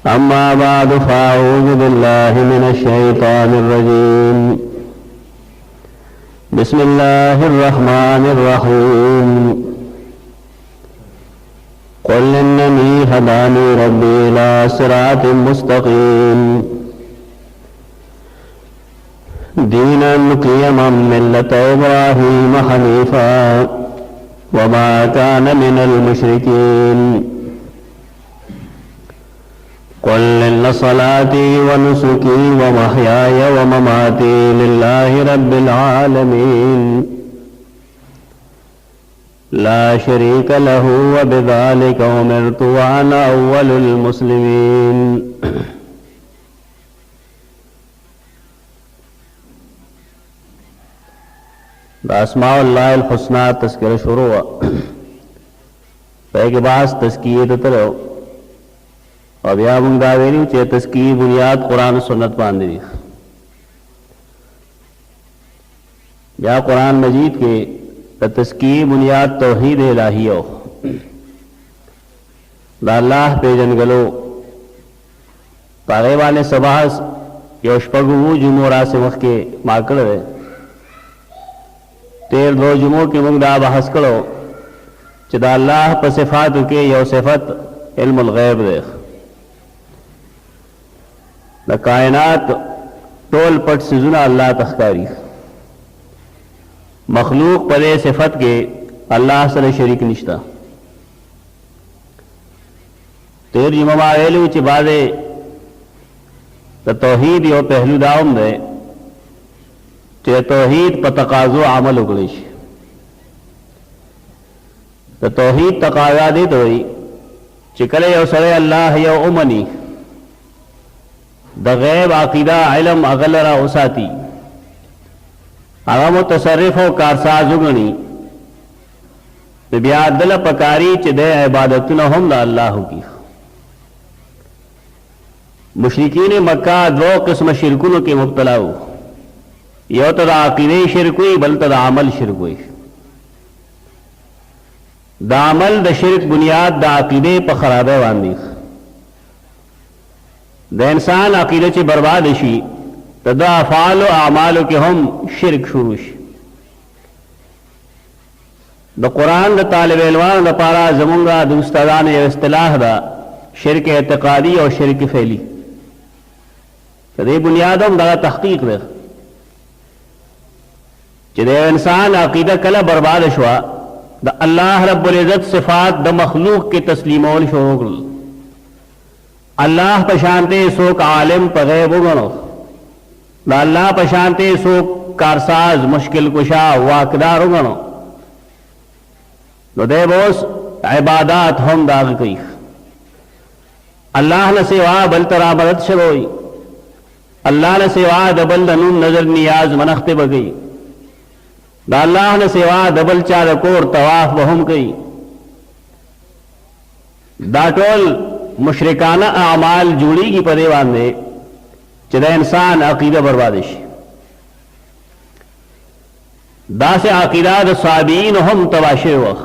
अम्मा बाद फ़अऊज़ु बिल्लाहि मिनश शैतानिर रजीम। बिस्मिल्लाहिर रहमानिर रहीम। क़ुल इन्ननी हदानी रब्बी इला सिरातिम मुस्तक़ीम दीनन क़ियमम मिल्लत इब्राहीम हनीफ़ा वमा कान मिनल मुशरिकीन। क़ुल इन्न सलाती व नुसुकी व महयाय व ममाती लिल्लाहि रब्बिल आलमीन ला शरीक लहू व बिज़ालिका उमिरतु व अना अव्वलुल मुस्लिमीन। अस्माउल्लाहिल हुस्ना तज़किरा शुरू हुआ। के बाद तज़किये तरह अब या मुंगावेरी चे तज़किये बुनियाद कुरान सुन्नत बांधी या कुरान मजीद के तज़किये बुनियाद तौहीद इलाही हो अल्लाह पे जनगलो पागे वाले सबास योशपगु जुमोरा से वक्त के माकड़ है तेर दो जुमो के मुंगदा बहस करो चिदा अल्लाह पर सिफात के यो सिफत इल्मुल गैब देख न कायनात टोल पट से जुना अल्लाह तख्कारी मखलूक पदे सिफत के अल्लाह से शरीक निश्ता तेर जुमा वेलू च बादे तौहीद यो पहलू दावम दे चे तौहीद पर तकाजो अमल उगलिश तो तौहीद तकाजा दे तो चिकले यो सरे अल्लाह यो उमनी द गैब आकीदा इलम अगलरा उसाती अगम तसर्रिफ हो कारसाज उगनी ब्या दिल पकारी च दे इबादत न हम दा अल्लाह की। मुशरिकीन मक्का दो किस्म शिरकुन के मुब्तला हो यो तो आकीदे शिरक हुई बल तो अमल शिरक हुई। दामल द शिरक बुनियाद द अकीदे पर खराबे वांदी द इंसान अकीदे से बर्बाद शी तो द अफाल व आमाल के हम शिरक शुरूश द कुरान द तालिब इल्मान द पारा जमुंगा द उस्तादान इस्तिलाह दा शिरक एतकादी और शिरक फैली तो बुनियादम दा तहकीक दे चिदे इंसान अकीदा कला बर्बाद शुआ द अल्लाह रब्बुल इज़्ज़त सिफात द मखलूक के तस्लीमोल शोगल अल्लाह पशानते सोक आलिम पगैब गणो द अल्लाह पशानते सोक कारसाज मुश्किल कुशा वाकदार गणो नो दे बोस इबादत हम दाग कई अल्लाह न सेवा बल तरा मदद शरोई अल्लाह न सेवा दबल दनुम नजर नियाज मनख्ते बगई दा अल्लाह ने सेवा दबल चार कोर तवाफ बहम कई दाटोल मुशरिकाना आमाल जुड़ी की पदे बांधे चिदा इंसान अकीदा बर्बादिश दा से अकीदा द साबीन हम तबाशे वख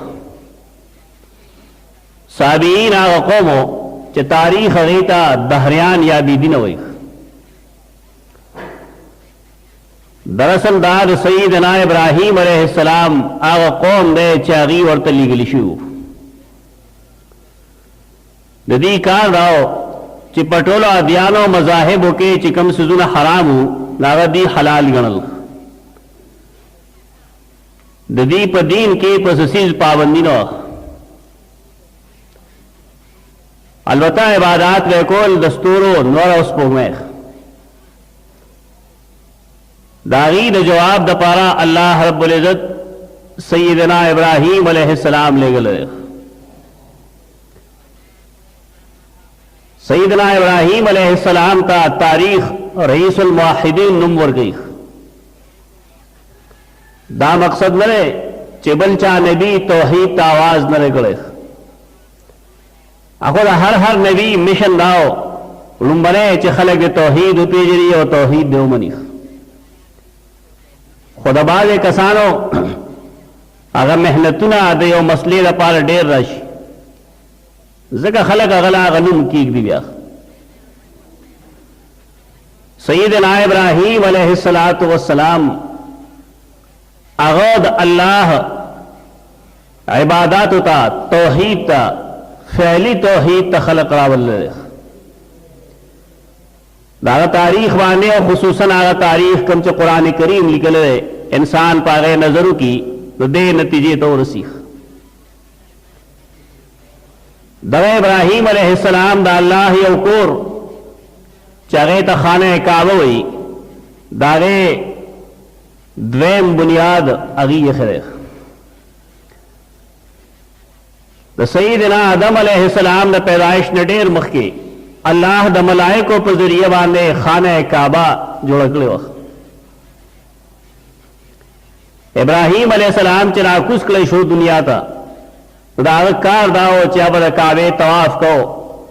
साबीन आग कौमो च तारीख गीता दहरियान या बीदिन वही दरअसल दाद सईदना इब्राहीम अलैहिस्सलाम आग कौम दे चागी और तली गलिशु नदी कार राव चिपटोला अदियानो मजाहिब के चिकम सुजुन हराम नागदी हलाल गणल नदी पर दीन के पसीज पाबंदी न अलबत्ता इबादत वेकोल दस्तूरो नौर उस पोमेख दागी द जवाब द पारा अल्लाह रब्बुल इज़्ज़त सैयदना इब्राहीम अलैहिस्सलाम ले गए सैयदना इब्राहीम अलैहिस्सलाम का तारीख रईसुल मुवहिदीन नुमवर गई दा मकसद नरे चिबल चा नबी तौहीद ता आवाज नरे गए अखुद हर नबी मिशन दाओ लुम्बने च खलक तौहीद उपेजरी और तौहीद देवमनी खुदाबाज कसानो अगर मेहनतुना दे मसले पार डेर रश जगह खलक अगला गनुम की दिव्या सैयदना इब्राहीम अलैहिस्सलातु वस्सलाम अगद अल्लाह इबादत ता तौहीद ता फैली तौहीद ता खलक रावल दागा तारीख बाने और खुसूसन आगा तारीख कम च कुरान करीम लिखल है इंसान पागे नजरों की तो दे नतीजे तो रसीख दवे इब्राहीम अलैहिस्सलाम दा अल्लाह यौकोर चागे ता खाने काबा वही दागे द्वेम बुनियाद अगी खरेख तो सईदना आदम अलैहिस्सलाम ने पैदाइश ने ढेर मखके अल्लाह द मलाइको पर जरिए बांधे खाने काबा जोड़कले वक्त इब्राहीम अलैहिस्सलाम चिराकुस कले शो दुनिया था तो दावत कार दाओ चाबद काबे तवाफ को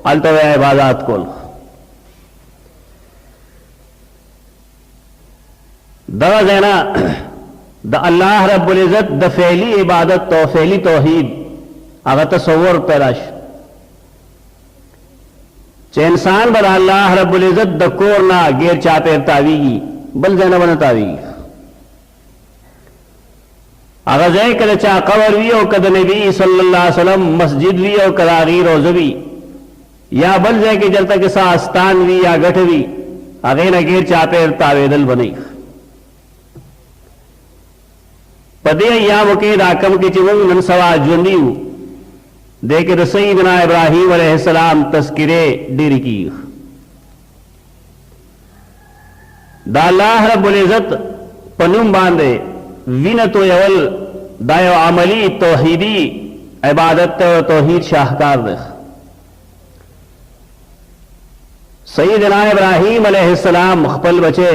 अलतवे इबादत को दवा देना द अल्लाह रब्बुल इज्जत द फैली इबादत तो फैली तौहीद अगर तसव्वुर पैदाश चे इंसान बर अल्लाह रब्बुल इज्जत द कोर ना गेर चापे तावीगी बल जैना बना तावीगी अगर जय कद चा कबर भी हो कद नबी सल्लल्लाहु अलैहि वसल्लम मस्जिद भी हो कदागी रोज़ भी या बल जय के जल तक सास्तान भी या गठ भी अगे न गेर चापे तावेदल बनी पदे या मुके राकम के चिमंग ननसवा जुंदी देखे तो सईदना इब्राहीम अलैहिस्सलाम तस्किरे डेरी की दा अल्लाह रब्बुल इज्जत पनुम बांधे विनत यवल दायो अमली तौहीदी इबादत तौहीद शाहकार दे सईदना इब्राहीम अलैहिस्सलाम खपल बचे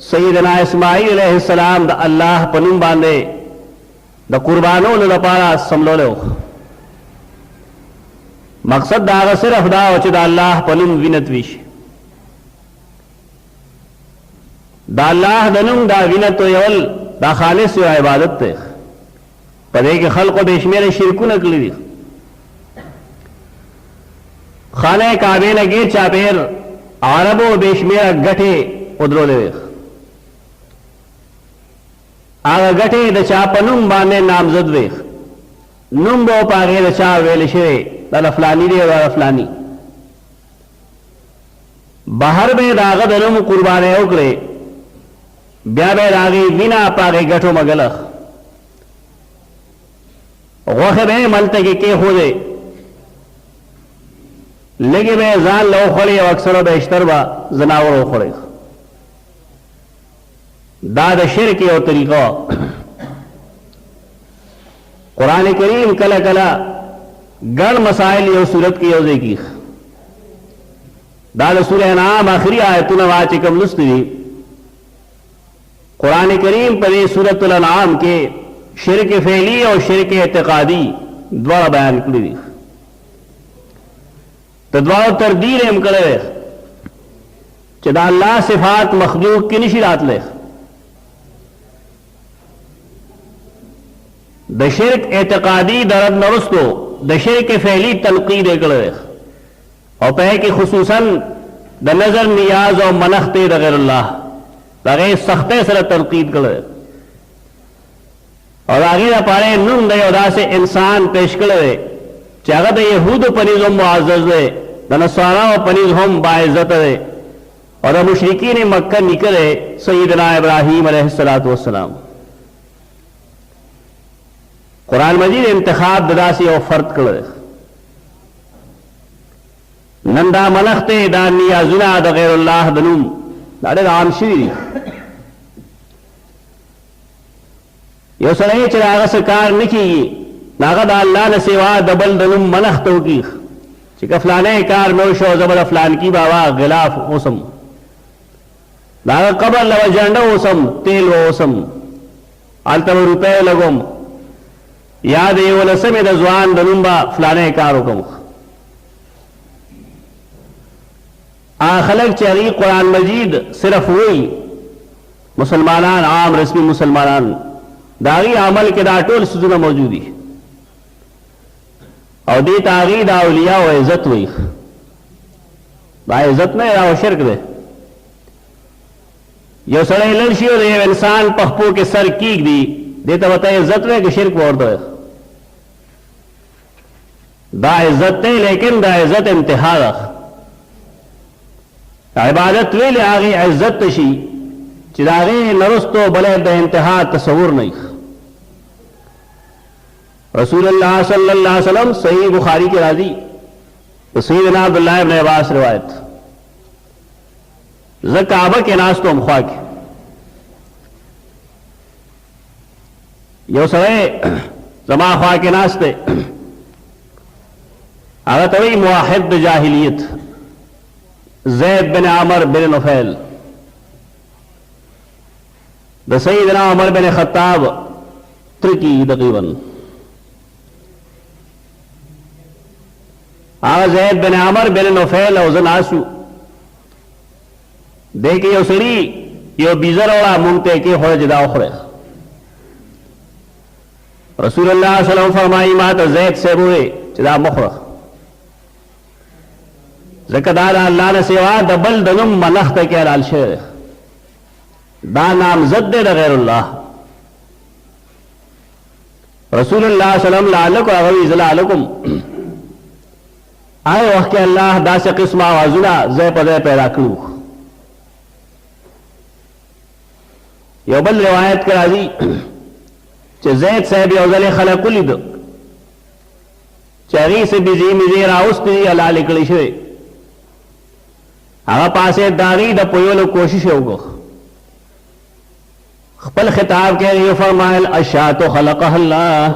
सईदना इस्माईल अलैहिस्सलाम दा अल्लाह पनुम बांधे द कुर्बानों न पारा समलो लो मकसद दागा सिर्फ दाओ दा अल्लाह पनुम विनत विश दा अल्लाह दनुम दा विनत यवल दा खालिस व इबादत ते पदे के खल्क बेशमेर शिरकु नकली दी खाने काबे न गे चापेर अरबो बेशमेर गठे उदरो ले आगा गठे द चा पनुम बाने नामजद वेख नुम बो पागे द चा वेल शे दाला फलानी दे दाला फलानी बाहर में दागद अनुम कुर्बाने उकले ब्या बे दागी बिना पागे गठो मगलख गोखे बे मलते के हो दे लेगे बे जान लो खोले अक्सर बेशतर बा जनावर खोले दाद शिरक और तरीका कुरान करीम कला कला गण मसाइल यो सूरत की योजे की दाद सूरह नाम आखिरी आयतुन वाचिकम नुस्ती कुरान करीम पर सूरतुल अनआम के शिरक फैली और शिरक एतकादी द्वारा बयान करी दी तो द्वारा तरदीर एम करे चदा अल्लाह सिफात मखलूक की निशिरात ले द शिरक एतकादी दरद नरुस्तो द शिरक फैली तलकीद करे और पे कि खुसूसन द नजर नियाज और मनखते दगैर अल्लाह दगे सख्ते सर तलकीद करे और आगे न पारे नुम दे उदा से इंसान पेश करे चागत यहूद पनीज हम मुआज़्ज़ज़ है द नसारा और पनीज हम बाइज़्ज़त है और मुशरिकीन मक्का निकले सैयदना इब्राहीम अलैहिस्सलातु वस्सलाम कुरान मजीद इंतखाब ददासी और फर्द कर नंदा मनखते दानी अजुना दगैरुल्लाह दनुम दाड़े राम श्री यो सड़े चराग सरकार निकी नागद अल्लाह ने सेवा दबल दनुम मनख तो की चिका फलाने कार नोशो जबल फलान की बाबा गिलाफ ओसम नागा कबर लव झंडा ओसम तेल ओसम आलतम रुपए लगोम याद ये वाला समय दजवान दनुम्बा फलाने कारों का मुख आखलक चरी कुरान मजीद सिर्फ वही मुसलमानान आम रस्मी मुसलमानान दागी अमल के दाटोल सुजुना मौजूदी और दी तागी दाउलिया व इज्जत हुई बा इज्जत में राव शिरक दे यो सड़े लड़शी और ये इंसान पखपो के सर कीक दी देता बता इज्जत में कि शिरक और दो दा इज्जत है लेकिन दा इज्जत इंतहा रख इबादत वे ले आगे इज्जत शी चिरागे नरुस्तो बले द इंतहा तस्वुर नहीं। रसूलुल्लाह सल्लल्लाहु अलैहि वसल्लम सही बुखारी के राजी तो सैयदना अब्दुल्लाह इब्न अब्बास रिवायत ज़काबा के नास तो मुखा के यो सरे जमा ख्वा के नास्ते अगर तभी मुआहिद जाहिलियत Zaid bin Amr bin Nufail द सैयदना उमर बिन खत्ताब त्रिकी तकरीबन ज़ैद बिन आमर बिन नुफैल औजन आसू देखिए यो सरी यो बीजर वाला मुंगते के हो जदा उखरे रसूलुल्लाह सल्लल्लाहु अलैहि वसल्लम फरमाई मात ज़ैद से बुए जदा मुखरा ज़कदार अल्लाह ने सेवा दबल दनुम मनख्त के लाल शेर दा नाम जद्दे गैरुल्लाह रसूलुल्लाह सल्लल्लाहु अलैहि वसल्लम लालक ज़लालकुम आए वक्त के अल्लाह दा से किस्म आवाजुना ज़ै पदे पैदा करू यो बल रिवायत के राजी ज़ैद साहब यौजल खलकुलिद चरी से बिजी मिजे राउस्ती अला लिकड़ी शे आगा पासे दागी द पोयोलो कोशिश होगो खपल खिताब के लिए फरमायल अशातो खलक़ह अल्लाह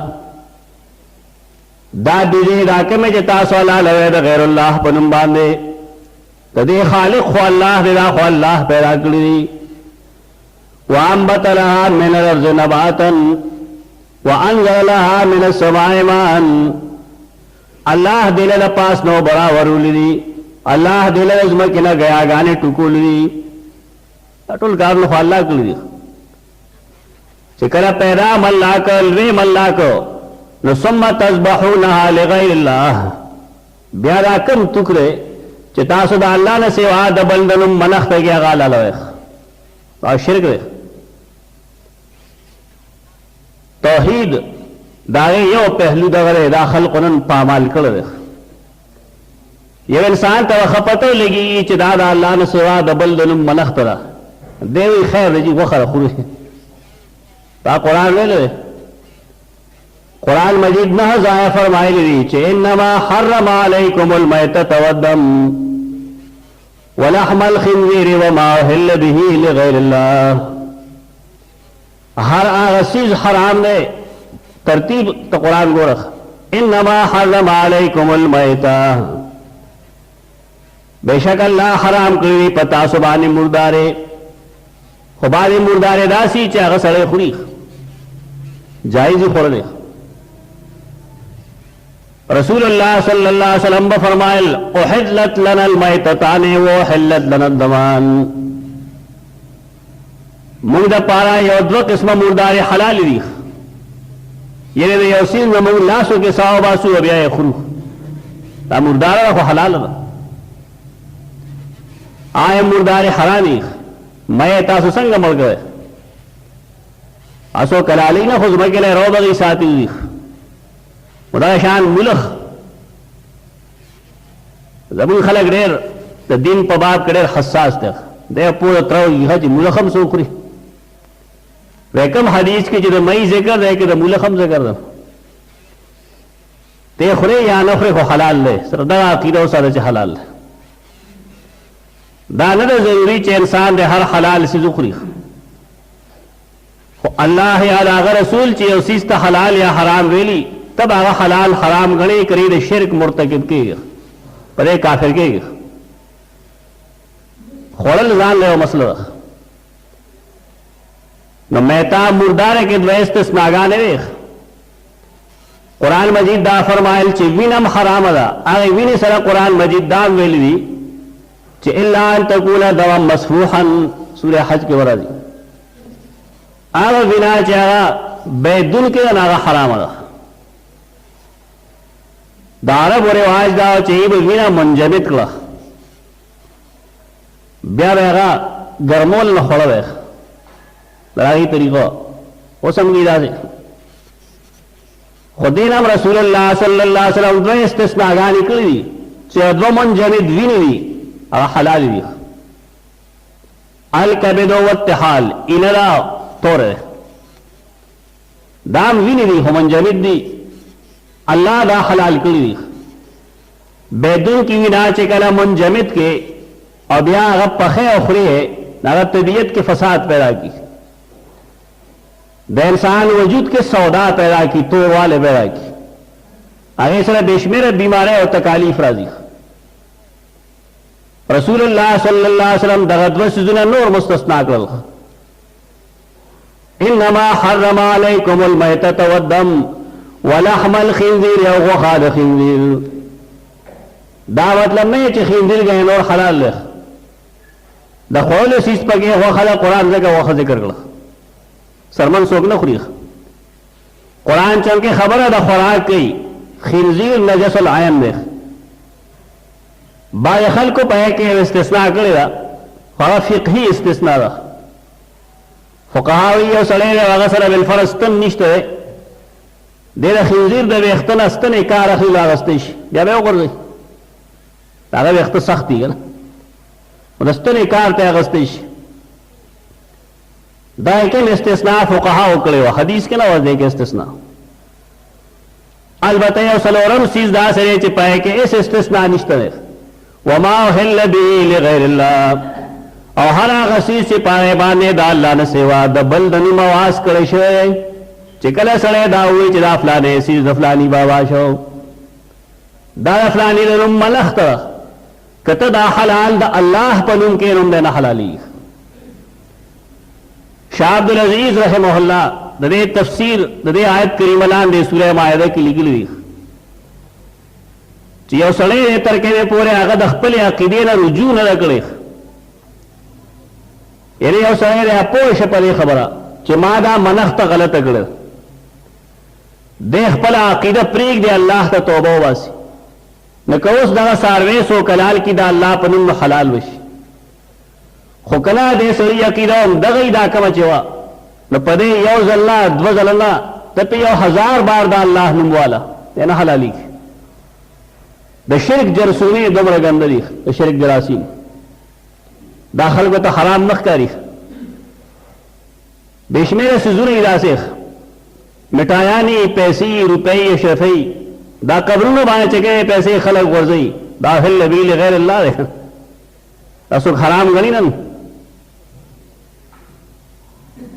दा बिजी राके में जता सोला लवे द गैरुल्लाह पनुम बांधे तदे खालिक खो अल्लाह दे खो अल्लाह पैदा करी वाम्बत लहा मिन अर्ज़ नबातन व अनज़ल लहा मिन अस्समाइ माअन अल्लाह दिले द पास नो बड़ा वरुली अल्लाह दिले उजमा के ना गया गाने टुकुली अटुल कार लो अल्लाह कली चिकरा पैदा मल्ला कल वे मल्ला को न सुम्मा तज़बहूनहा लिग़ैरिल्लाह ब्यादा कम टुकरे चितासुदा अल्लाह ने सेवा दबलदनुम मनख्त के गाला लवे और शिरक रे तौहीद दागे यो पहलू दगरे दाखल कुनन पामाल कर रे ये इंसान तो खपतो लगी चिदादा अल्लाह ने सेवा दबलदनुम मनख्त रा देवी खैर जी वखर खुरी ता कुरान ले ले कुरान मजीद न जाया फरमाए ली चे इन्नमा हर्रमा अलैकुमुल मैतत वद्दम वलहमल खिंजीर वमा उहिल्ल बिही लिगैरिल्लाह हर चीज हराम ने तरतीब तो कुरान को रख इन्नमा हर्रमा अलैकुमुल मैता बेशक अल्लाह हराम करी पता सुबानी मुर्दारे खुबानी मुर्दारे दासी चाह सड़े खुरी जायज खोरने रसूलुल्लाह सल्लल्लाहु अलैहि वसल्लम फरमायल उहिल्लत लनल मैतताने व उहिल्लत लनद दमान मुंगदा पारा योद्व किस्म मुर्दारे हलाल दी ये ने योसीन में मुंग लासो के साव बासु अब या खुरू ता मुर्दारा को हलाल आए मुर्दारे हरानी मैं तासु संग मर गए असो कलाली ना खुद मगले रोबगी साथी खुदा शान मुलख जबुल खलक डेर तो दिन पबाब कडेर हसास तक दे पूरा त्रव हज मुलखम सोखरी वेकम हदीस की जो मई जिक्र दे कि मुलखम जिक्र दे ते खुरे या नखरे को हलाल ले सरदा अकीदा सारे हलाल दाना जरूरी चे इंसान दे हर हलाल से जुखरी अल्लाह या अगर रसूल चे उसी हलाल या हराम वेली तब आगा हलाल हराम गणे करीब शिरक मुर्तकिब के पर काफिर के खोड़ल जान ले मसला न मैता मुर्दार के द्वैस्त स्नागाने वे कुरान मजीद दा फरमाइल चे विनम हराम अदा आगे विने सरा कुरान मजीद दाम वेली दी चे इल्ला अन तकूना दवम मसफूहन सूरह हज के वराजी आगा विना चाहा बेदुल के नागा हराम अदा दारब और रिवाज दाव चाहिए विना मुंजमित कला ब्या बेगा गर्मोल न खोड़ा लड़ाई तरीका वो समझीदा से खुदीन हम रसूलुल्लाह सल्लल्लाहु अलैहि वसल्लम दो इस्तिस्ना निकली दी चौदह मन जमिद भी नहीं और हलाल भी अल कबिदो वत्तहाल इनरा तोरे दाम भी नहीं हमन जमिद दी अल्लाह दा हलाल करी दी बेदुन की विना चेकला मुंजमिद के और ब्याह अगर पखे उखरे है ना तबीयत के फसाद पैदा की इंसान वजूद के सौदा पैदा की तो वाले पैदा की आगे सर बेशमेर बीमारें और तकालीफ राजी रसूलुल्लाह सल्लल्लाहु अलैहि वसल्लम दगदवस जुना नूर मुस्तस्ना करल इन्नमा हर्रमा अलैकुमुल मैतत वद्दम वलहमल खिंजीर या वखाद खिंजीर दा मतलब नहीं कि खिंजीर गए और हलाल ले द खोल सीस पगे वखाद कुरान जगह वखा जिक्र कर सरमन सोक न खुरी कुरान चल के खबर है द खुराक की खिंजीर नजसल आयन देख बाखल को पह के इस्तिस्ना करेगा और फिक्ही इस्तिस्ना दा फुकाहावी और सड़े वगसर बिलफरस्तन निश्त है दे खिंजीर दे वेख्तन अस्तन एकार अखिल आगस्तिश या बे कर गई तागा वेख्त सख्ती है ना रस्तन एकार ते आगस्तिश दायके इस्तिस्ना फुकाहा उकले व हदीस के ना वजह के इस्तिस्ना अलबत्ता सलोरम सीज दा सरे च पाए के इस इस्तिस्ना निश्त है वमा हिल बिही लिगैरिल्लाह और हर गसी से पाए बाने दा अल्लाह ने सेवा द बलदनी मवास करे शे चिकले सड़े दा हुई चिदा फलाने सीज फलानी बाबा शो दा फलानी रुम मलख्त कत दा हलाल दा अल्लाह पनुम के रुम देना हलाली शाह अब्दुल अजीज रहमहुल्लाह दे तफसीर दे आयत करीमलान दे सूरह माइदा की लिखी हुई यो सड़े तरके में पूरे अगद अखपल अकीदे न रुजू न रगड़े यानी यो सड़े रे अपोश परे खबरा चिमादा मनख्त गलत अगड़ देख पला अकीदा प्रीक दे अल्लाह का तौबा वासी न कौस दगा सारवे सो कलाल की दा अल्लाह पनुम हलाल वशी खुकला दे सही अकीदा दगई दा कम चवा न पदे यो जल्ला द्व जल्ला तब यो 1000 बार दा अल्लाह नुम वाला तेना हलाली की द शिरक जरसूनी दुमर गंदरी द शिरक जरासीम दाखल को तो हराम नखकारी बेशमेर सिजुरी दासे मिटायानी पैसी रुपये शफई दा कब्रों बाने चके पैसे खलक वर्जई दाखिल नबील गैर अल्लाह रे असुख हराम गणी नन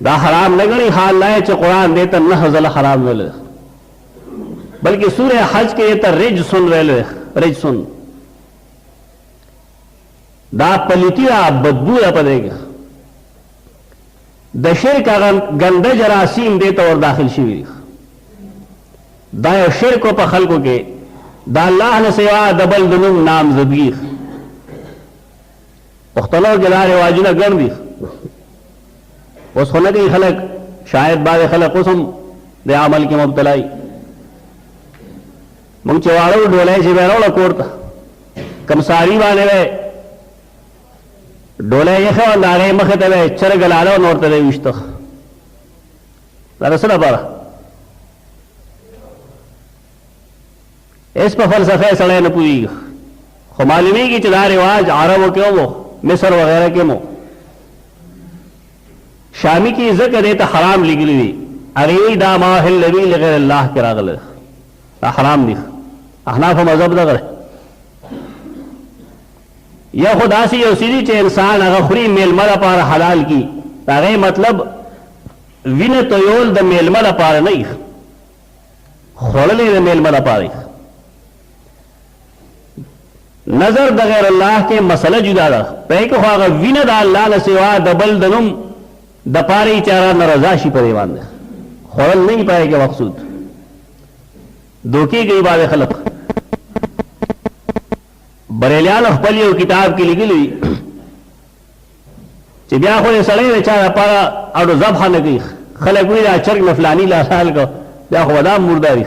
दा हराम न गणी हाल लाए च कुरान देता न हजल हराम वेले बल्कि सूरह हज के ये रिज सुन वेले रिज सुन दा पलितिया बदबू पदेगा दशर का गंदा जरासीम देता और दाखिल शिविर दायो शेर को पखल को के दा अल्लाह ने सेवा दबल दुनुम नामजदगी मुख्तलिफ जला रिवाजुना गण दी उस होने की खलक शायद बाद खलक उसम दे अमल के मुब्तलाई मंग चवाड़ो डोले से बेरोला कोरता कमसारी बाने वे डोले ये खे नारे मखे तवे चर गलालो नोर तवे विश्तो दरअसल पर इस पर फलसफे सड़े न पूरी खुमालिमी की चला रिवाज अरब क्यों वो मिस्र वगैरह के मो शामी की इज्जत करे तो हराम लिखी हुई अगली दामा हिल नबी लगे अल्लाह के रागल हराम लिख अहनाफ मजहब दगर यह खुदा सी सीधी चे इंसान अगर खुरी मेलमल पार हलाल की तागे मतलब विन तोयोल द मेलमल पार नहीं खोलने द मेलमल पार नजर दगैर अल्लाह के मसला जुदा दा पे को अगर विन द अल्लाह न सिवा दबल दनुम दपारी चारा न रजाशी परेवान दे खोल नहीं पाएगा मकसूद धोखी गई बात खलक बरेलियान अखपली किताब की लिखी हुई चिबिया को सड़े बेचारा पारा और जबहा न गई खलक हुई चरक में फलानी लाल को या खुदा मुर्दारी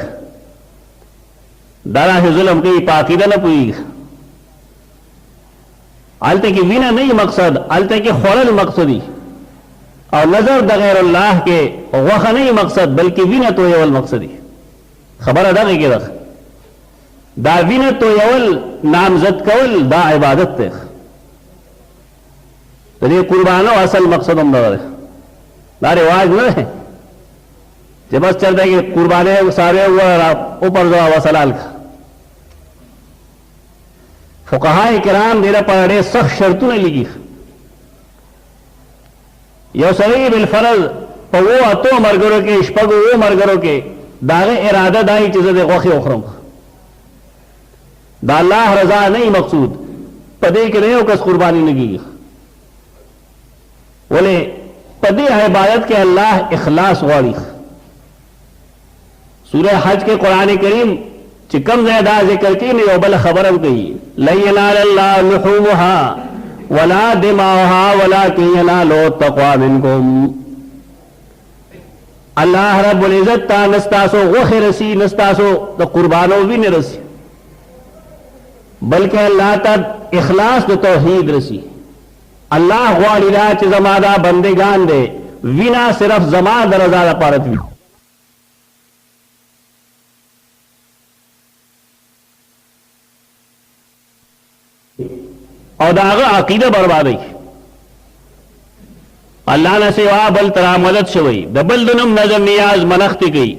दारा से जुल्म की पाकीदा न पुई आलते की विना नहीं मकसद आलते की खोल मकसदी और नजर द गैर अल्लाह के वख नहीं मकसद बल्कि विन तो यवल मकसदी खबर अदा के रख दा विन तो यवल नामजद कवल दा इबादत थे तो ये कुर्बानो असल मकसद हम ना रिवाज न है जब बस चलता है कि कुर्बाने सारे ऊपर जो वसलाल का फुकहाए किराम मेरा पढ़े सख्त शर्तों ने लिखी यो सही बिल फरज पर वो अतो मरगरों के इश्पग वो मरगरों के दागे इरादा दाई चीजें दे गौखी उखरम दा अल्लाह रजा नहीं मकसूद पदे के नहीं कस कुर्बानी लगी बोले पदे इबादत के अल्लाह इखलास वाली सूरह हज के कुरान करीम चिकम ज्यादा जिक्र की नहीं बल खबर गई लन यनालल्लाह लुहूमुहा वला दिमाउहा वलाकिन यनालु तक़वा मिनकुम अल्लाह रब्बुल इज्जत ता नस्तासो वखे रसी नस्तासो तो कुर्बानो भी न रसी बल्कि अल्लाह तक इखलास तो तौहीद रसी अल्लाह वालिदा च जमादा बंदेगान दे विना सिर्फ जमा दरजा पारत भी और दागा अकीदा बर्बादी अल्लाह न सेवा बल तरा मदद शवई दबल दुनम नजर नियाज मनख्ती गई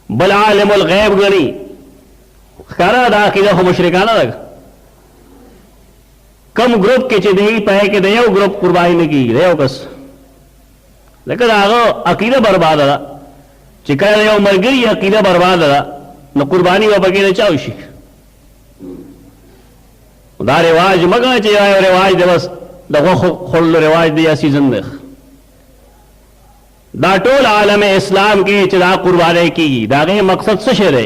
बल आलिमुल गैब गणी खरा दा अकीदा हो मुशरिकाना लगा कम ग्रुप के चिदही पहे के दयो ग्रुप कुर्बानी ने की दयो कस लेकिन आगो अकीदा बर्बाद अदा चिका दयो मर गई अकीदा बर्बाद अदा न कुर्बानी व बगे चाउशी दा रिवाज मगा चाहिए रिवाज दिवस दगो खोल रिवाज दिया सीजन देख दा टोल आलम इस्लाम के चिदा कुर्बानी की दागे मकसद से शेरे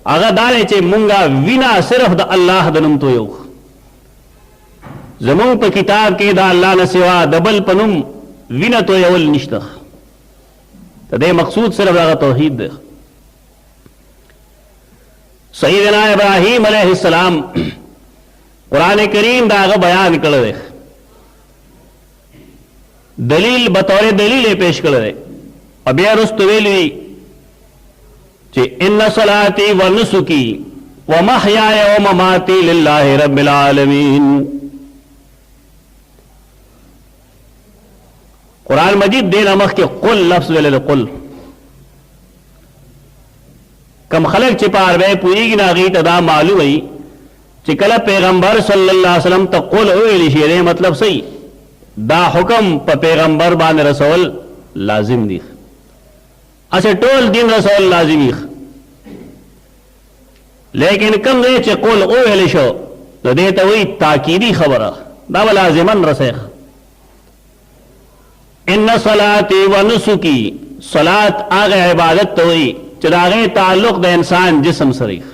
अगर दाने चे मुंगा विना सिर्फ द अल्लाह दनुम तो यो जमों पे किताब के दा अल्लाह न सिवा दबल पनुम विना तो यवल निश्ता तदे मकसूद सिर्फ दागा तौहीद देख सईदना इब्राहीम अलैहिस्सलाम कुरान करीम दागा बयान कर दे दलील बतौर दलील पेश कर दे अब यह रुस्तवेली चे इन्न सलाती व नुसुकी व महयाय व ममाती लिल्लाहि रब्बिल आलमीन कुरान मजीद दे नमक के कुल लफ्ज वेले कुल कम खलक चिपार वे पूरी की नागी तदा मालूम हुई चिकल पैगंबर सल्लल्लाहु अलैहि वसल्लम तो कुल शेरे मतलब सही दा हुक्म प पैगंबर बान रसूल लाजिम दी अच्छा टोल दिन रसूल लाजिमी लेकिन कम दे चे कुल ओ शो तो देता हुई ताकीदी खबर दा लाजिमन रसेख इन सलाती व नुसुकी सलात आगे इबादत तो हुई चरागे ताल्लुक द इंसान जिस्म सरीख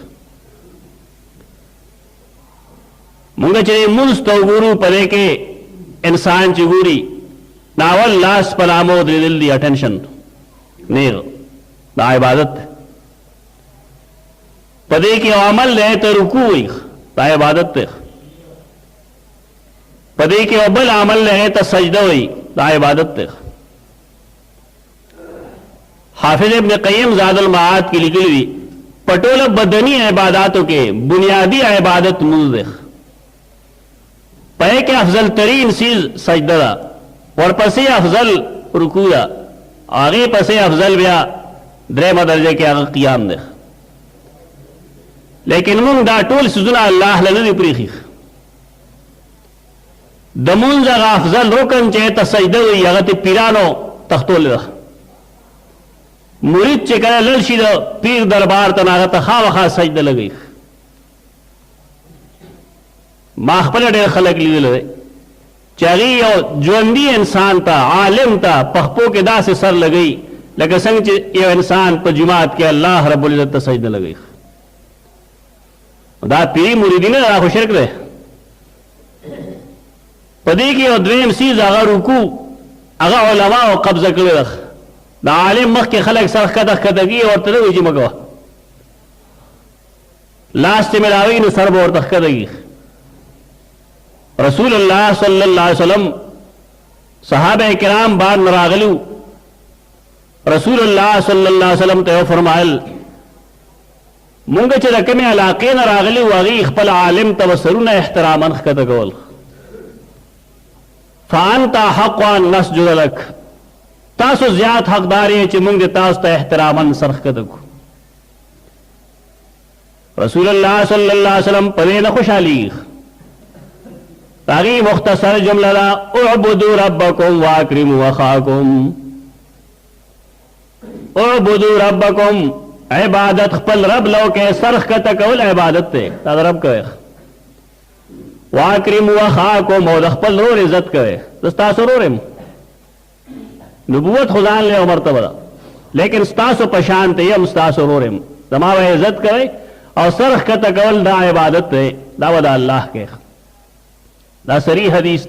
मुंगे चले मुंस तो गुरु परे के इंसान चिगूरी नावल लाश पलामो दिल दी अटेंशन नेर ना इबादत पदे के अमल ले तो रुकू हुई ता इबादत पदे के अबल अमल ले तो सजदा हुई ता इबादत हाफिज इब्न क़य्यिम ज़ादुल मआद की लिखी हुई पटोल बदनी इबादतों के बुनियादी इबादत मुज़ पहे के अफजल तरीन चीज सजदा और पसे अफजल रुकूया आगे पसे अफजल ब्या द्रेमा दर्जे के आगे कियाम देख लेकिन मुंग दा टोल सुजुना अल्लाह लनी प्रीखी दमुन जगह अफजल रोकन चे तसजदा हुई अगत पीरानो तख्तोल मुरीद चेकरा ललशी पीर दरबार तनागत खा वखा सजदा लगी माखपल डेर खलक ली चरी और ज्वंदी इंसान था आलिम था पखपो के दा से सर लगई लेकिन संग ये इंसान पर जुमात के अल्लाह रब्बुल इज्जत सजदा लगई दा पीरी मुरीदी ने रा शिरक दे पदी की और द्वेम सीज अगर रुकू अगर उलमा और कब्जा कर रख दा आलिम मख के खलक सर कदगी और तरह जी मगवा लास्ट में मिलावी ने सर और तखदगी रसूलुल्लाह सल्लल्लाहु अलैहि वसल्लम صحابه کرام بار نراغلو رسول الله صلی الله علیه وسلم ته فرمایل مونږ چې د کومې علاقې نه راغلي وو هغې خپل عالم ته سرونه احتراما ښکته کول فانت حق ان نسجد لك تاسو زیات حقدار یې چې مونږ د تاسو ته احتراما سر ښکته کړو رسول الله صلی الله علیه وسلم په دې نه خوشحالي هغې مختصر جمله ده اعبدوا ربکم واکرموا اخاکم اعبدوا ربکم عبادت خپل رب لو کې سرخ کته کول عبادت ته دا رب کوي واکرموا اخاکم او خپل رور عزت کوي تاسو رورم نبوت خدان له مرتبه ده لیکن تاسو په شان ته یم تاسو رورم زما عزت کوي او سرخ کته کول دا عبادت ته دا ودا الله کې دا صریح حدیث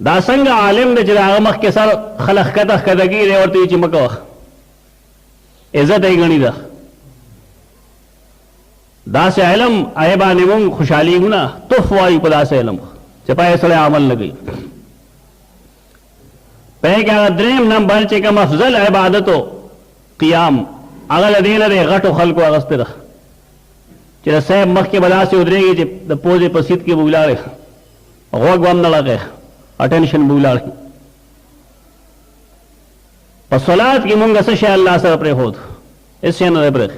دا څنګه عالم د چې هغه مخ کې سر خلق کته کدګي دی ورته چې مکو عزت ای غنی ده دا سه علم ایبا نیمون خوشحالی گنا توف وای په داسه علم چې پای سره عمل لګي په کې دریم نمبر چې کوم افضل عبادتو قیام هغه دین له غټو خلکو اغستره چې صاحب مخ کې بلاسه ودرېږي چې د پوزې په سیټ کې بولاړي غوږ وام نه لګي اټینشن بولاړي په صلات کې مونږ څه شي الله سره پرې هوت اس نه پرې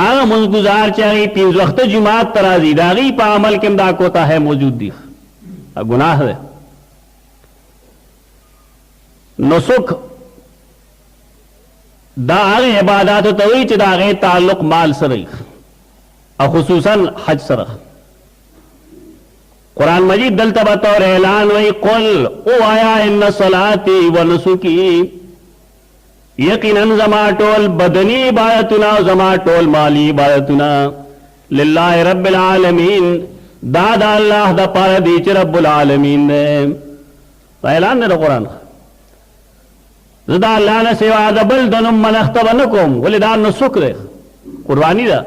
هغه مونږ گزار چاہیے پنځه وخت جمعات ترازی داغي په عمل کې دا کوتا ہے موجود دی گناہ ده نسک دا هغه عبادت ته وی چې دا هغه تعلق مال سره او خصوصا حج سره قرآن مجید دلتا بطور اعلان وی قل او آیا ان صلاتی و نسکی یقینا زما ټول بدنی عبادتنا و زما ټول مالی عبادتنا للہ رب العالمین دا اللہ دا پارا دی چی رب العالمین دے اعلان دے دا قرآن زدا اللہ نے سوا دا بلدنم من اختبا نکوم ولی دا نسک دے قربانی دا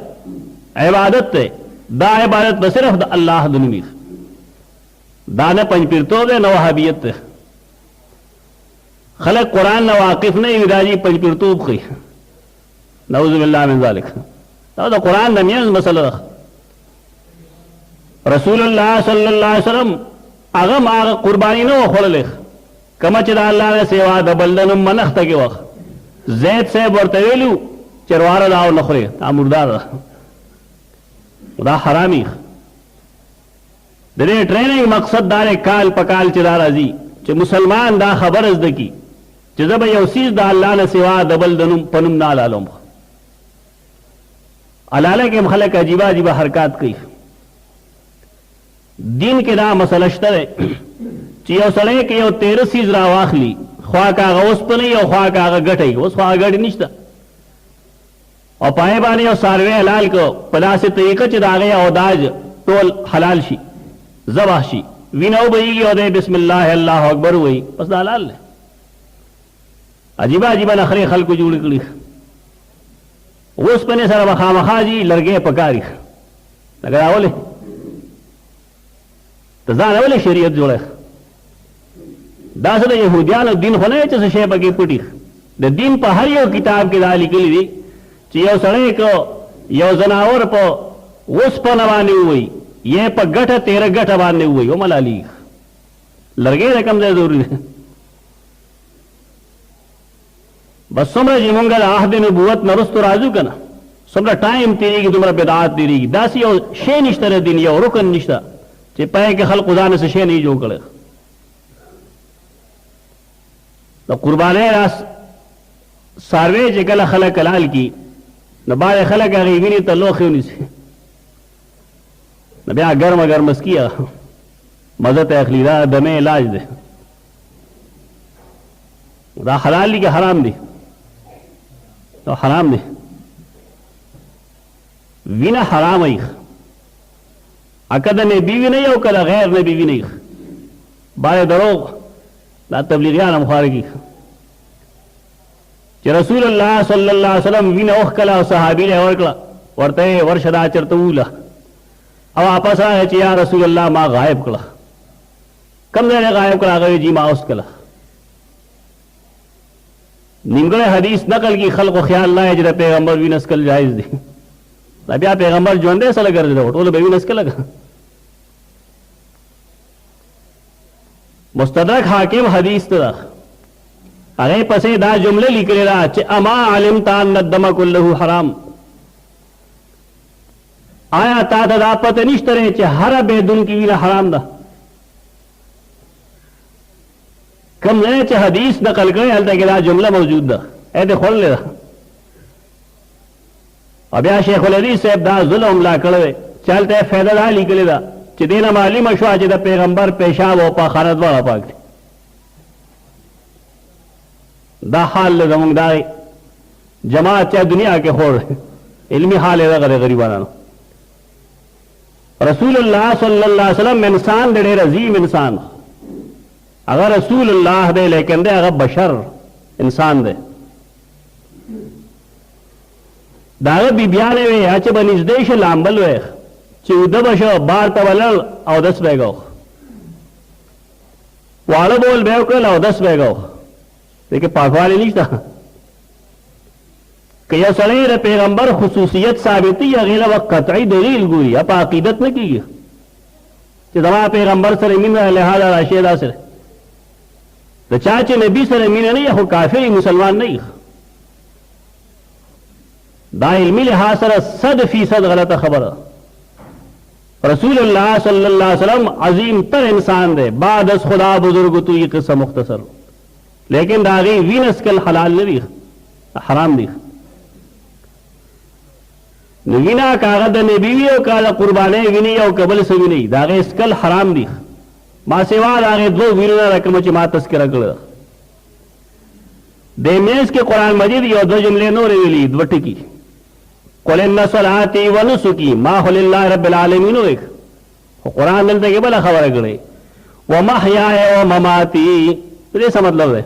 عبادت دے دا عبادت بصرف دا اللہ دنمی دانا پنج پیرتو دے نو وہابیت دے خلق قرآن نہ واقف نہیں وداجی پنج پیرتو بخی نعوذ باللہ من ذالک دا قرآن دا میانز مسئلہ رخ رسول اللہ صلی اللہ علیہ وسلم اغم آغا قربانی نو خول لکھ کما چی دا اللہ نے سیوا دا بلدنم منخت کے وقت زید سے برتویلو چروار داو نخوری دا مردار دا حرامی دے ٹریننگ مقصد دار کال پکال چی دار ازی چی مسلمان دا خبر از دکی چی زبا یو سیز دا اللہ نے سوا دا بلدنم پنم نالالوم علالہ کے مخلق عجیبہ عجیبہ حرکات کی دین کے دا مسئلہ شتر ہے چی یو سڑے کہ یو 13 سیز را واخلی خواہ کاغا اس پنی یو خواہ کاغا گٹھئی اس خواہ گٹھ نشتا اور پائے بانے یو ساروے حلال کو پلا سے طریقہ چی دا گیا او داج ٹول حلال شی زبح شی وینو بئیگی او دے بسم اللہ اللہ اکبر ہوئی پس دا حلال لے عجیبہ عجیبہ نخری خلق جوڑ کری اس پنے سر بخامخا جی لرگے پکاری لگر آولے تزان اولی شریعت جوڑے دا سر یہودیان دین خونے چس شیبہ کی پٹی دا دین پا ہر یو کتاب کی دالی کلی دی چی یو سڑے کو یو زناور پا اس پا نوانی ہوئی یہ پا گٹھا 13 گٹھا باندھنے ہوئی وہ ملالی لرگے رکم دے ضروری ہے بس سمرا جی منگل عہد نبوت نرست رازو کنا سمرا ٹائم تیری گی تمرا بدعات تیری گی داسی یو شے نشتا رہ دین یو رکن نشتا چی پائے کہ خلق خدا نے سے شے نہیں جو کرے تو قربانے راس ساروے چی کل خلق کلال کی نبار خلق غیبینی تا لوخیونی سے نبیا گرم گرم اس کیا مزت اخلی دا دمے علاج دے دا حلال لی کہ حرام دی تو حرام دی وینا حرام ایخ اکد میں بیوی نہیں ہو کلا غیر میں بیوی نہیں بارے دروغ دا تبلیغیان مخارگی چی رسول اللہ صلی اللہ علیہ وسلم وینا اوخ کلا صحابی لے ورکلا ورتے ورشدہ چرتولا او آپس آئے چی یا رسول اللہ ما غائب کلا कम ज़्यादा गायब करा गए जी माउस कला निमगढ़ हदीस नकल की खल को ख्याल ना है जरा पैगंबर भी नस्कल जायज दी अब या पैगंबर जो अंदे सल कर दे वो बेबी नस्कल लगा मुस्तदरक हाकिम हदीस तरह अरे पसे दा जुमले लिखे रहा चे अमा आलिम तान नदमा कुल्लहु हराम आया ता दा पते निश्तरे चे हर बेदुन की वीना हराम दा कम नए चे हदीस नकल करे हल तक दा जुमला मौजूद दा ऐसे खोल ले अब या शेखुल हदीस साहब दा जुल्म ला कड़वे चलते फायदा दा लिखे दा चे देना माली मशवा चे दा पैगंबर पेशाब हो पा खारत वाला पाक दा हाल जमंग दाई जमात चाहे दुनिया के खोर इल्मी हाल है करे गरीबाना रसूलुल्लाह सल्लल्लाहु अलैहि वसल्लम इंसान दे रजीम इंसान अगर रसूलुल्लाह दे लेकिन दे अगर बशर इंसान दे दाग बिबियाने वे आचे बनिज देश लांबल वे चौदह बशो बार तवलल और 10 बेगो वाला बोल बेव कल और 10 बेगो देखिए पाकवाले नहीं था कि यह सड़े रे पैगंबर खुसूसियत साबिती अगला वक्त कतई दलील गुरी अब अकीदत न की कि दवा पैगंबर सर मीन लिहाजा राशिदा सर तो चाचे नबी सर मीन नहीं हो काफिर मुसलमान नहीं दा इल्मी लिहाज सर 100% गलत खबर रसूलुल्लाह सल्लल्लाहु अलैहि वसल्लम अजीम तर इंसान दे बाद खुदा बुजुर्ग तू ये किस्सा मुख्तसर लेकिन दागी वीनस कल हलाल नहीं हराम नहीं नवीना कागद ने बीवियों का कुर्बाने विनी और कबल से भी नहीं दागे इसकल हराम दी मां सेवा दागे दो वीरना रकम ची मां तस्करा कर देमेस के कुरान मजीद यो दो जुमले नो रेली द्वट की कुल इन्ना सलाती व नुसुकी मा लिल्लाहि रब्बिल आलमीन एक कुरान मिलते के बला खबर करे व महयाय व ममाती ये सा मतलब है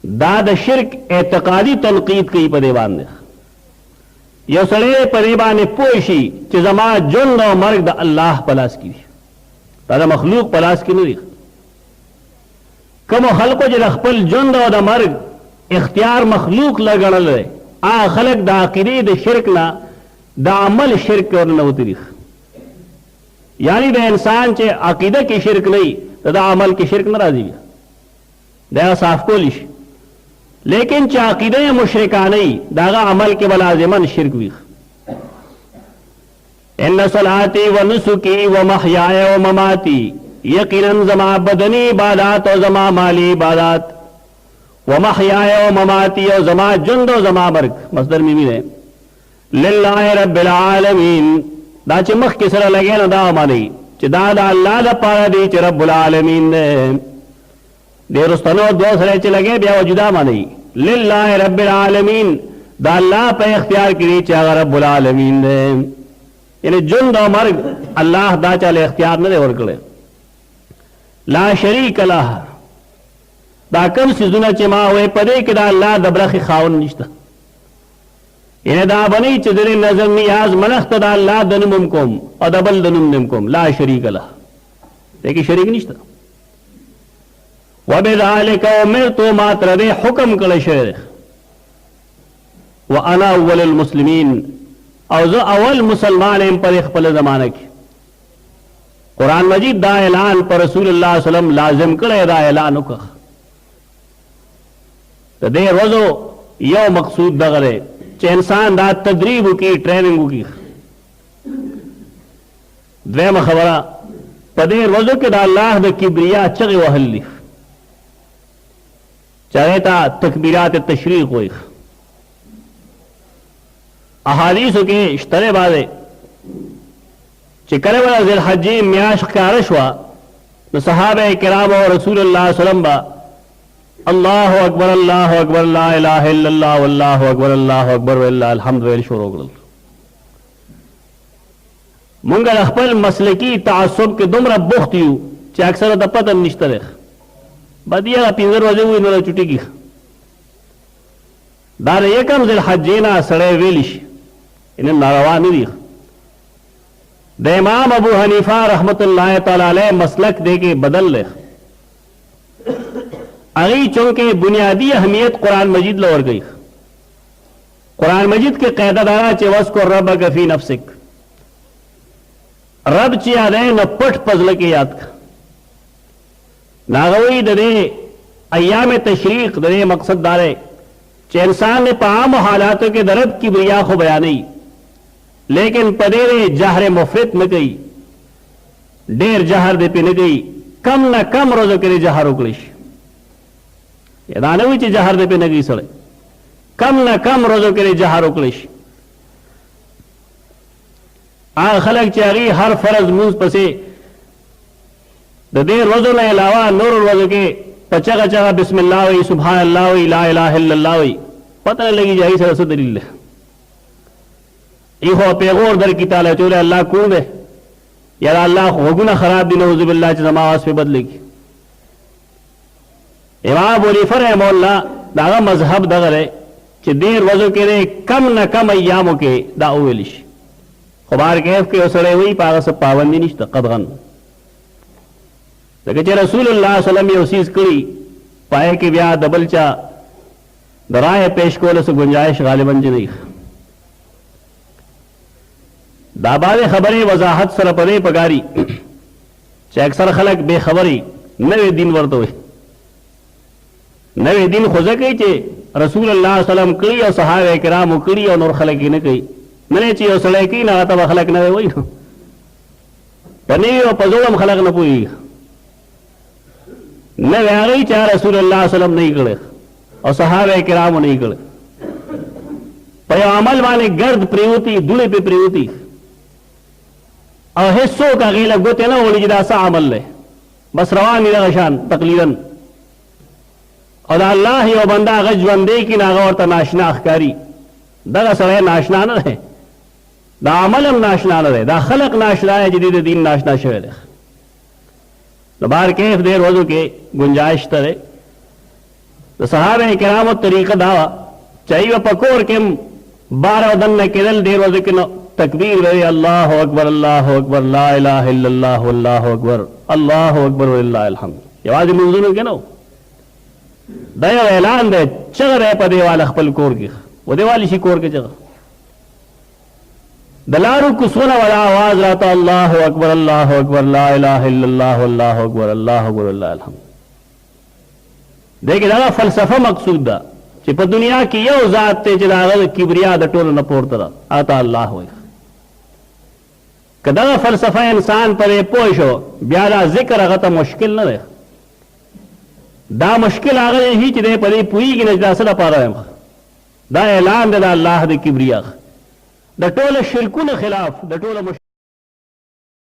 दाद शिरक एतकादी तनकीद की पदेबान ने यो सड़े पदेबान पोशी चे जमा जुन और मर्ग दा अल्लाह पलास की दादा मखलूक पलास की नहीं कम खलको जे रखपल जुन और दा मर्ग इख्तियार मखलूक लगणल है आ खलक दा अकीदे द शिरक ना दा अमल शिरक और न उतरी यानी दा इंसान चे अकीदा की शिरक नहीं दा अमल की शिरक नाराजी दया साफ कोलिश लेकिन चाकीदे मुशरिका नहीं दागा अमल के बलाजिमन शिरक भी इन्ना सलाती व नुसुकी व महयाय व ममाती यकीनन जमा बदनी इबादत और जमा माली इबादत व महयाय व ममाती और जमा जुंद और जमा मर्ग मसदर में भी है लिल्लाहि रब्बिल आलमीन दा चमख के सर लगे ना दा मानी चिदा दा अल्लाह दा पारा दी च रब्बुल आलमीन ने देरुस्तनो दो सरे च लगे ब्या जुदा मानी लिल्लाहि रब्बिल आलमीन दा अल्लाह पे इख्तियार करी चाह रब्बुल आलमीन ने यानी जुंद और मर्ग अल्लाह दा चाले इख्तियार न दे और करे ला शरीक लह दा कम सिजुना चमा हुए पदे के दा अल्लाह दबरख खाउन निश्ता यानी दा बनी चदरे नजर नियाज मनख्त दा अल्लाह दनुम कुम और दबल दनुम निमकुम ला शरीक लह देखिए शरीक निश्ता वबिज़ालिका उमिरतु मात्र दे हुक्म कल शेर व अना अव्वलुल मुस्लिमीन और जो अव्वल मुसलमान इन पर इख्पल जमाने की कुरान मजीद दा ऐलान पर रसूलुल्लाह सल्लल्लाहु अलैहि वसल्लम लाजिम करे दा ऐलान का तो दे रोजो यो मकसूद दगरे चे इंसान दा तदरीब की ट्रेनिंग की द्वेम खबरा पदे रोजो के दा अल्लाह द किब्रिया चगे वहली चाहे था तकबीरात तशरीक हुई अहादीस के इश्तरे बाजे चिकरे वाला ज़िल हज्जी म्याश कारश हुआ न सहाबे किराम और रसूलुल्लाह सल्लल्लाहु अल्लाहु अकबर ला इलाहा इल्लल्लाह वल्लाहु अकबर वलिल्लाहिल हम्द व शुरू कर मुंगल अखपल मसलकी तासुब के दुमरा बुख्त यू चे अक्सर दपतन निश्तरे बदिया पिंजर वजे हुई नोला चुटी की दार एकम ज़िल हज्जीना सड़े वेलिश इन्हें नारवा नहीं दी द इमाम अबू हनीफा रहमतुल्लाह तआला अलैह मसलक दे के बदल ले अगी चूंकि बुनियादी अहमियत कुरान मजीद लवर गई। कुरान मजीद के कैदादारा चेवस को रब गफी नफसिक रब ची याद है न पठ पजल के याद का नागवई दे अयाम तशरीक दे मकसद दारे चे इंसान ने पाम हालातों के दरब की बुरिया को बयान नहीं लेकिन पदेरे जहर मुफरत न गई डेर जहर दे पे न गई कम न कम रोजों के लिए जहर उकलिश दानवी ची जहर दे पे न गई सड़े कम न कम रोजों के लिए जहर उकलिश आ खलक चारी हर फर्ज मुंह पसे दे रोजों ने अलावा नूर रोजों के पचगा चगा बिस्मिल्लाह वही सुभान अल्लाह वही ला इलाहा इल्लल्लाह वही पता नहीं लगी जाही सर से दलील इहो पेगोर दर की ताला चोरे अल्लाह कौन है यार अल्लाह होगुना खराब दिन उजुबिल्लाह जमावास पे बदलेगी इमाम बोली फर है मौला दागा मजहब दगर है कि देर वजो के रे कम न कम अयामों के दाउलिश खुबार कैफ के उसड़े हुई पागा सब पाबंदी निश्त कदगन लेकिन रसूलुल्लाह सल्लल्लाहु अलैहि वसल्लम ये कड़ी पाए कि ब्याह दबलचा दराए पेश कोल से गुंजाइश गालिबन जी नहीं दाबाद खबरें वजाहत सर परे पगारी अक्सर खलक बेखबरी नवे दिन वर्त हुए नवे दिन खुजा कही चे रसूल अल्लाह सल्लम कड़ी और सहाबे किराम कड़ी और नूर खलक ही न कही मैंने ची और सड़े की ना तब खलक नवे वही ना पनी और पजोलम खलक न पूरी न आ गई चाहे रसूल अल्लाह सल्लम नहीं करे और सहाबे किराम नहीं करे पर अमल वाले गर्द प्रयुति दुले पे प्रयुति और हिस्सों का गीला गोते ना बोली जिदा सा अमल ले बस रवा नीला शान तकलीरन और अल्लाह ही और बंदा गजबंदे की नागा और तनाशना अखकारी दगा सड़े नाशना न रहे दा अमलम नाशना न रहे दा खलक नाशना है जदीद दीन नाशना शहर तो बार कैफ देर वजू के गुंजाइश तरे तो सहाबे किराम तरीका दावा चाहिए पकोर के 12 दिन में केदल देर वजू के तकबीर वे अल्लाह अकबर ला इलाहा इल्लल्लाह अल्लाह अकबर वलिल्लाहिल हम्द ये आवाज मंजूर के ना दया ऐलान दे चग रहे पदे वाला खपल कोर की वो देवाली शी कोर के जगह दलारू कुसोना वाला आवाज रहता अल्लाह अकबर ला इलाहा इल्लल्लाह अल्लाह अकबर वलिल्लाहिल हम्द देखिए दादा फलसफा मकसूद दा कि पर दुनिया की यो जात ते जलागल किबरिया द टोल न पोरतरा आता अल्लाह होए कदा फलसफा इंसान पर पोशो ब्यादा जिक्र अगता मुश्किल न रहे दा मुश्किल आगे ही चिदे परी पुई की नजदा सदा पा रहे दा ऐलान दा अल्लाह द किबरिया द टोल शिरकुन खिलाफ द टोल